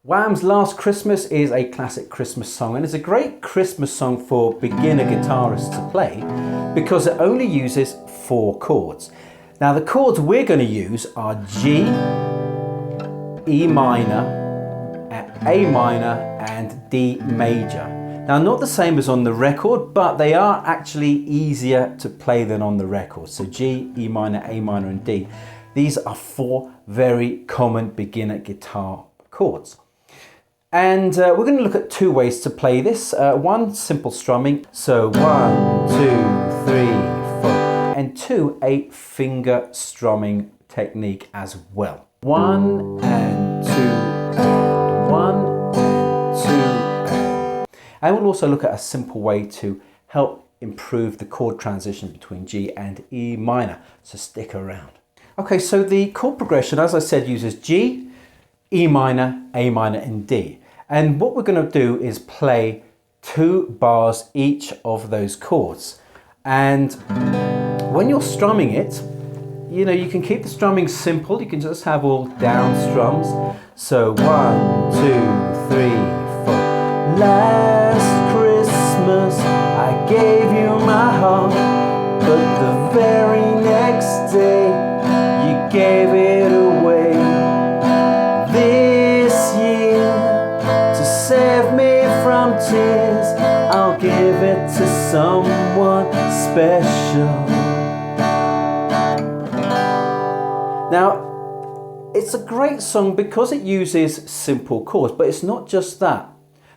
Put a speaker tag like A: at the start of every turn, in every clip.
A: Wham's Last Christmas is a classic Christmas song, and it's a great Christmas song for beginner guitarists to play because it only uses 4 chords. Now the chords we're going to use are G, E minor, A minor and D major. Now not the same as on the record, but they are actually easier to play than on the record. So G, E minor, A minor and D. These are 4 very common beginner guitar chords. And we're going to look at 2 ways to play this. One, simple strumming. So 1, 2, 3, 4. And 2, a finger strumming technique as well. 1 and 2 and 1 and 2 and. And we'll also look at a simple way to help improve the chord transition between G and E minor. So stick around. Okay, so the chord progression, as I said, uses G, E minor, A minor and D. And what we're going to do is play 2 bars each of those chords. And when you're strumming it, you know, you can keep the strumming simple. You can just have all down strums. So 1, 2, 3, 4. Last Christmas I gave you my heart, but the very next day you gave it away. This year, to save me from tears, I'll give it to someone special. Now, it's a great song because it uses simple chords, but it's not just that.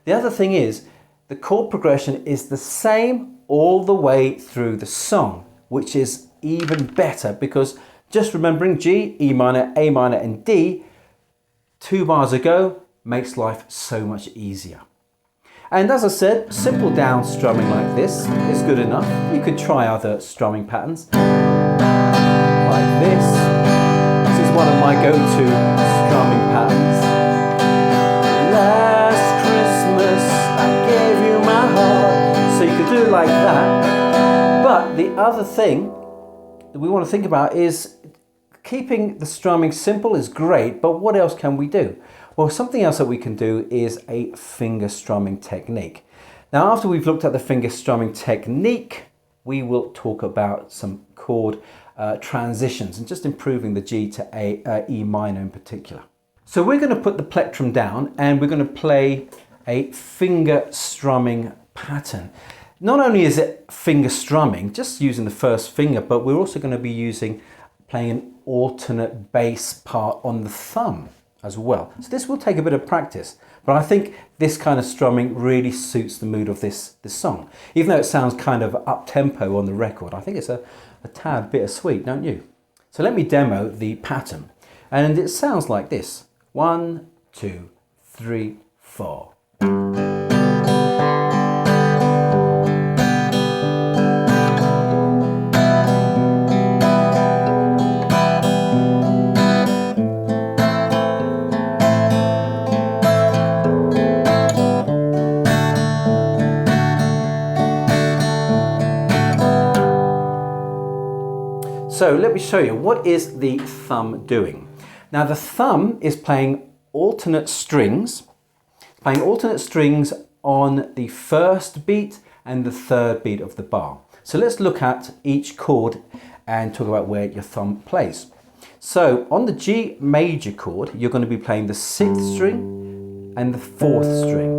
A: The other thing is, the chord progression is the same all the way through the song, which is even better because just remembering G, E minor, A minor and D 2 bars ago makes life so much easier. And as I said, simple down strumming like this is good enough. You could try other strumming patterns like this. This is one of my go-to strumming patterns. Last Christmas I gave you my heart. So you could do it like that. But the other thing that we want to think about is keeping the strumming simple is great, but what else can we do? Well, something else that we can do is a finger strumming technique. Now, after we've looked at the finger strumming technique, we will talk about some chord transitions and just improving the G to E minor in particular. So we're going to put the plectrum down and we're going to play a finger strumming pattern. Not only is it finger strumming, just using the first finger, but we're also going to be playing an alternate bass part on the thumb as well. So this will take a bit of practice, but I think this kind of strumming really suits the mood of this song. Even though it sounds kind of up-tempo on the record, I think it's a tad bittersweet, don't you? So let me demo the pattern. And it sounds like this. 1, 2, 3, 4. So let me show you, what is the thumb doing? Now the thumb is playing alternate strings on the first beat and the third beat of the bar. So let's look at each chord and talk about where your thumb plays. So on the G major chord, you're going to be playing the 6th string and the 4th string.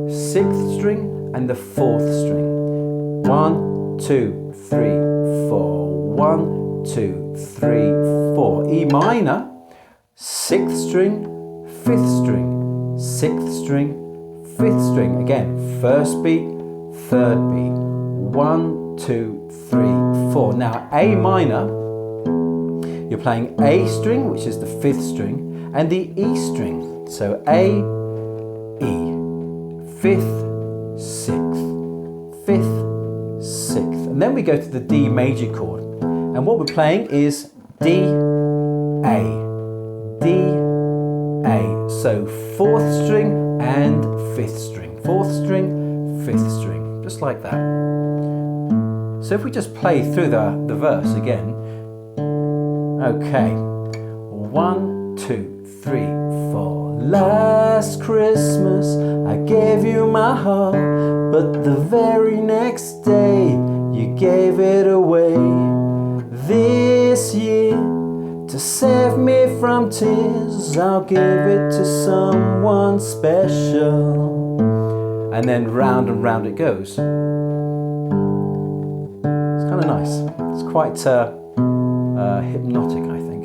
A: 6th string and the 4th string. 1, 2, 3, 4. 1, 2, 3, 4. E minor, 6th string, 5th string, 6th string, 5th string. Again, first beat, third beat. 1, 2, 3, 4. Now A minor, you're playing A string, which is the 5th string, and the E string. So A, E, 5th, 6th, 5th, 6th. And then we go to the D major chord. And what we're playing is D, A, D, A. So 4th string and 5th string. 4th string, 5th string. Just like that. So if we just play through the verse again. Okay. 1, 2, 3, 4. Last Christmas I gave you my heart, but the very next day you gave it away. This year, to save me from tears, I'll give it to someone special. And then round and round it goes. It's kind of nice. It's quite hypnotic, I think.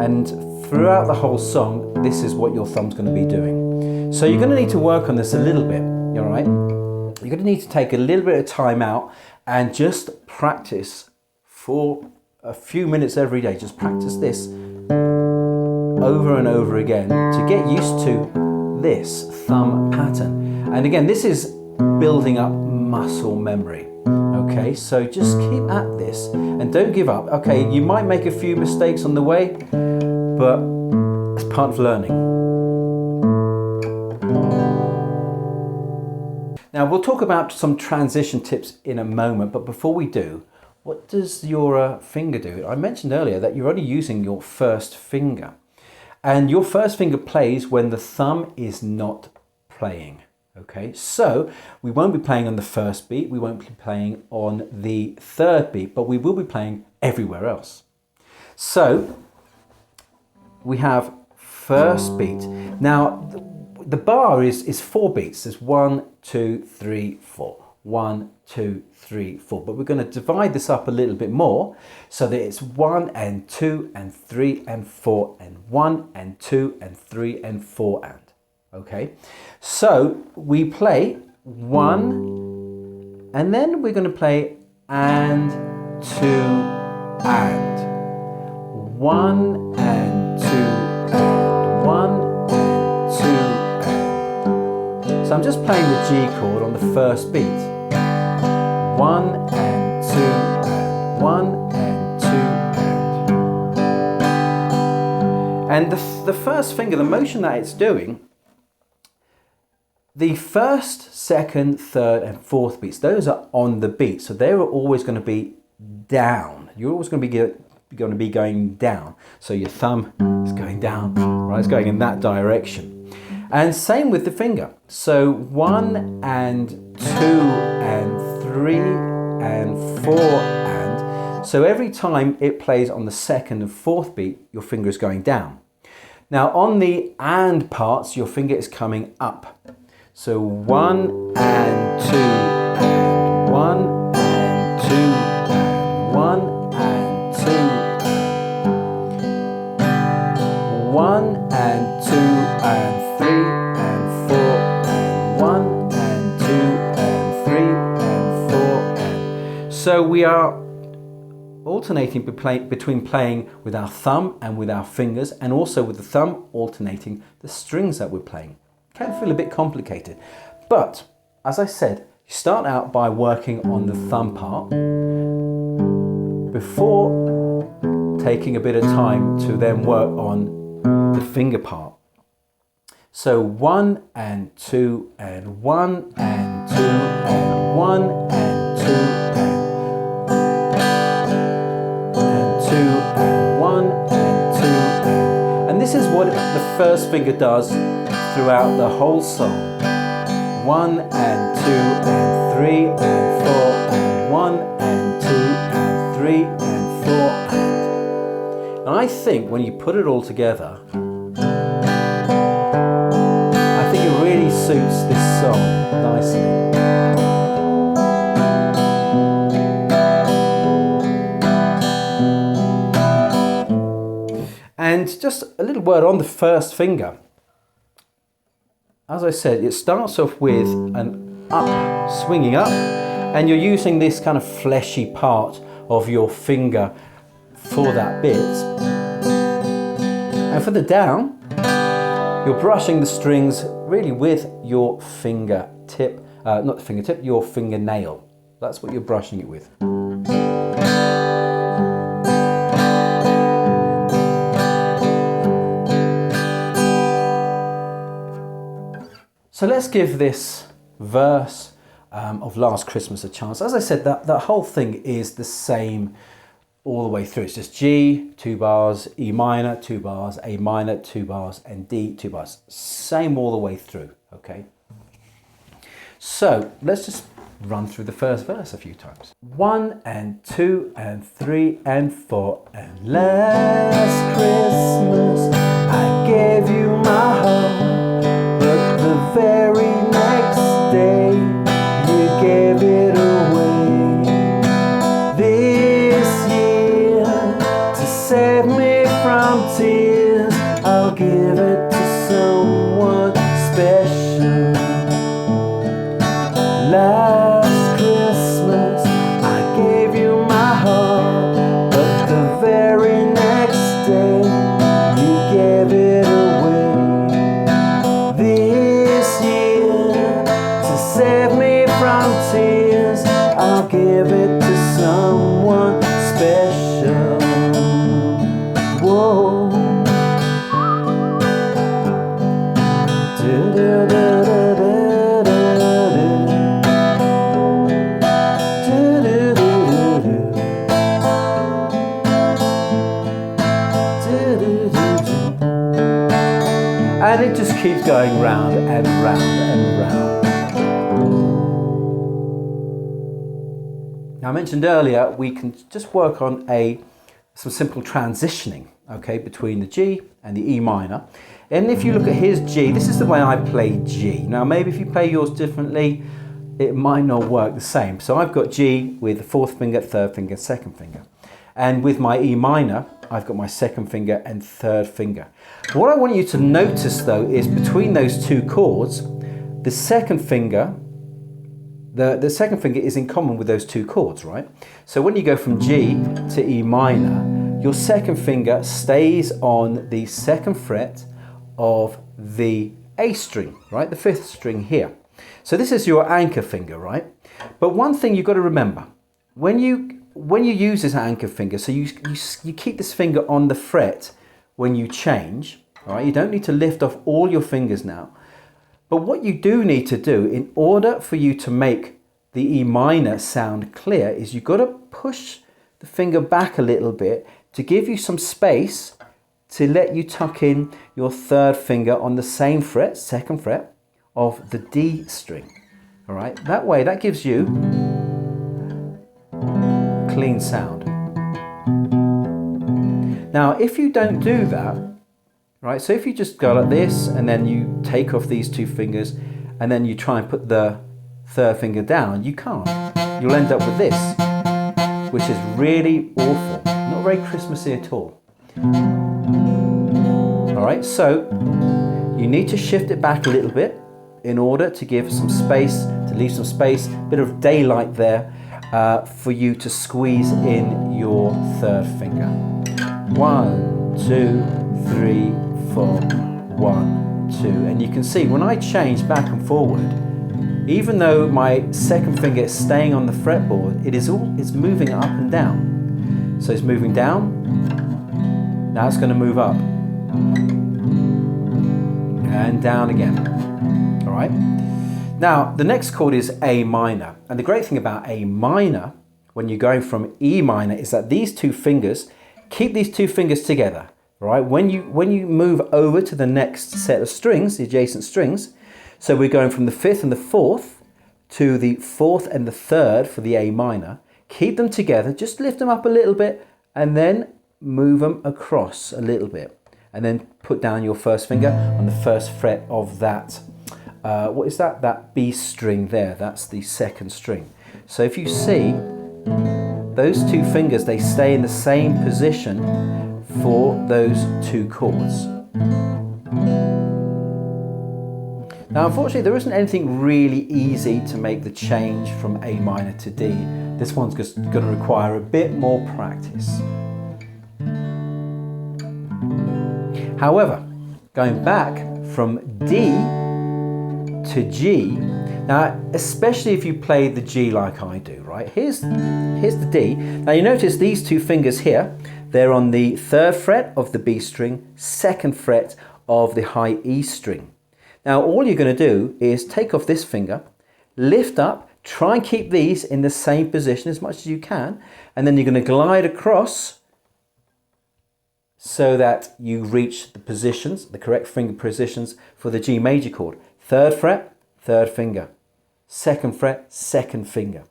A: And throughout the whole song, this is what your thumb's going to be doing. So you're going to need to work on this a little bit, all right? You're going to need to take a little bit of time out and just practice for a few minutes every day. Just practice this over and over again to get used to this thumb pattern. And again, this is building up muscle memory. Okay, so just keep at this and don't give up. Okay, you might make a few mistakes on the way, but it's part of learning. Now we'll talk about some transition tips in a moment, but before we do, what does your finger do? I mentioned earlier that you're only using your first finger, and your first finger plays when the thumb is not playing. Okay, so we won't be playing on the first beat, we won't be playing on the third beat, but we will be playing everywhere else. So we have first beat. Now the bar is 4 beats. There's 1, 2, 3, 4. 1, 2, 3, 4. But we're going to divide this up a little bit more so that it's 1 and 2 and 3 and 4 and 1 and 2 and 3 and 4 and. Okay, so we play 1 and then we're going to play and 2 and 1 and 2 and 1 and 2 and. So I'm just playing the G chord on the first beat. 1 and 2 and 1 and 2 and. And the first finger, the motion that it's doing, the first, second, third and fourth beats, those are on the beat. So they are always going to be down. You're always going to be going down. So your thumb is going down, right? It's going in that direction. And same with the finger. So 1 and 2 and 3 and 4 and. So every time it plays on the second and fourth beat, your finger is going down. Now on the and parts, your finger is coming up. So 1 and 2 and 1 and 2 and 1 and 2 and 1 and 2 and 3 and 4 and 1 and 2 and 3 and 4 and. So we are alternating between playing with our thumb and with our fingers, and also with the thumb alternating the strings that we're playing. Can feel a bit complicated, but as I said, you start out by working on the thumb part before taking a bit of time to then work on the finger part. So 1 and 2 and 1 and 2 and 1 and 2 and 2 and 1 and 2 and this is what the first finger does throughout the whole song. 1 and 2 and 3 and 4 and 1 and 2 and 3 and 4 and. And I think when you put it all together, I think it really suits this song nicely. And just a little word on the first finger. As I said, it starts off with an up, swinging up, and you're using this kind of fleshy part of your finger for that bit. And for the down, you're brushing the strings really with your fingertip, not the fingertip, your fingernail. That's what you're brushing it with. So let's give this verse of Last Christmas a chance. As I said, that whole thing is the same all the way through. It's just G, 2 bars, E minor, 2 bars, A minor, 2 bars, and D, 2 bars. Same all the way through, okay? So let's just run through the first verse a few times. 1 and 2 and 3 and 4. And last Christmas I gave you my heart, but the very next day you gave it away. This year, to save me from tears, I'll give it to someone special. Last Christmas I gave you my heart, but the very next day you gave it away. This year, to save me from tears, I'll give it to someone special. Whoa. And it just keeps going round and round and round. Now I mentioned earlier we can just work on some simple transitioning, okay, between the G and the E minor. And if you look at his G, this is the way I play G. Now maybe if you play yours differently, it might not work the same. So I've got G with the 4th finger, 3rd finger, 2nd finger. And with my E minor, I've got my 2nd finger and 3rd finger. What I want you to notice though is between those two chords, the 2nd finger, the 2nd finger is in common with those two chords, right? So when you go from G to E minor, your 2nd finger stays on the 2nd fret of the A string, right? The 5th string here. So this is your anchor finger, right? But one thing you've got to remember, when you use this anchor finger, so you keep this finger on the fret when you change, all right? You don't need to lift off all your fingers now. But what you do need to do in order for you to make the E minor sound clear is you've got to push the finger back a little bit to give you some space to let you tuck in your 3rd finger on the same fret, 2nd fret of the D string. All right, that way that gives you clean sound. Now, if you don't do that, right, so if you just go like this and then you take off these 2 fingers and then you try and put the 3rd finger down, you can't. You'll end up with this, which is really awful, not very Christmassy at all. All right, so you need to shift it back a little bit in order to give some space, to leave some space, a bit of daylight there for you to squeeze in your 3rd finger. 1, 2, 3, 4, 1, 2. And you can see when I change back and forward, even though my 2nd finger is staying on the fretboard, it's moving up and down. So it's moving down, now it's going to move up. And down again. All right. Now, the next chord is A minor. And the great thing about A minor, when you're going from E minor, is that these 2 fingers, keep these 2 fingers together. All right. When you move over to the next set of strings, the adjacent strings, so we're going from the 5th and the 4th to the 4th and the 3rd for the A minor, keep them together, just lift them up a little bit and then move them across a little bit. And then put down your 1st finger on the 1st fret of that, what is that? That B string there, that's the 2nd string. So if you see, those 2 fingers, they stay in the same position for those 2 chords. Now unfortunately there isn't anything really easy to make the change from A minor to D. This one's just going to require a bit more practice. However, going back from D to G, now especially if you play the G like I do, right? Here's the D. Now you notice these 2 fingers here, they're on the 3rd fret of the B string, 2nd fret of the high E string. Now all you're going to do is take off this finger, lift up, Try and keep these in the same position as much as you can, and then you're going to glide across so that you reach the positions, the correct finger positions for the G major chord. 3rd fret, 3rd finger. 2nd fret, 2nd finger.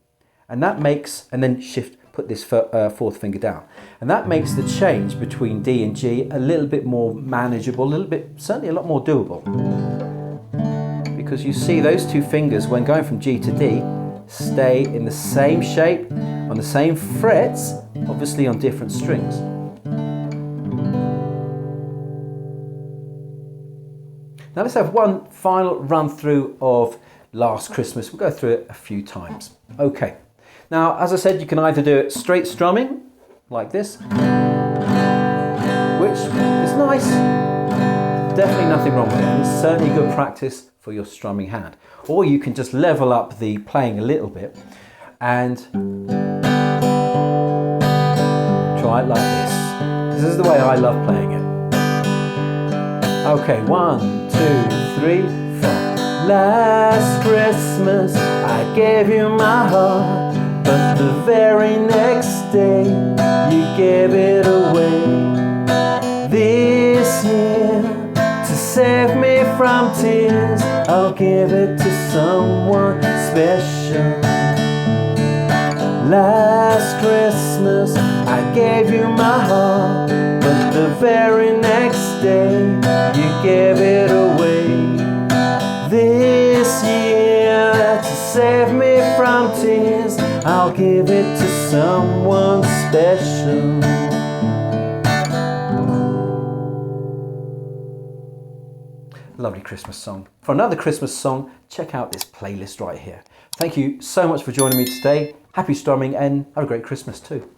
A: And that makes, and then shift, put this 4th finger down. And that makes the change between D and G a little bit more manageable, a little bit, certainly a lot more doable. Because you see those 2 fingers, when going from G to D, stay in the same shape, on the same frets, obviously on different strings. Now let's have one final run through of Last Christmas. We'll go through it a few times. Okay. Now, as I said, you can either do it straight strumming, like this, which is nice. Definitely nothing wrong with it. And it's certainly good practice for your strumming hand. Or you can just level up the playing a little bit and try it like this. This is the way I love playing it. Okay, 1, 2, 3, 4. Last Christmas I gave you my heart, but the very next day you gave it away. This year, to save me from tears, I'll give it to someone special. Last Christmas I gave you my heart, but the very next day you gave it away. This year, to save me from tears, I'll give it to someone special. Lovely Christmas song. For another Christmas song, check out this playlist right here. Thank you so much for joining me today. Happy strumming and have a great Christmas too.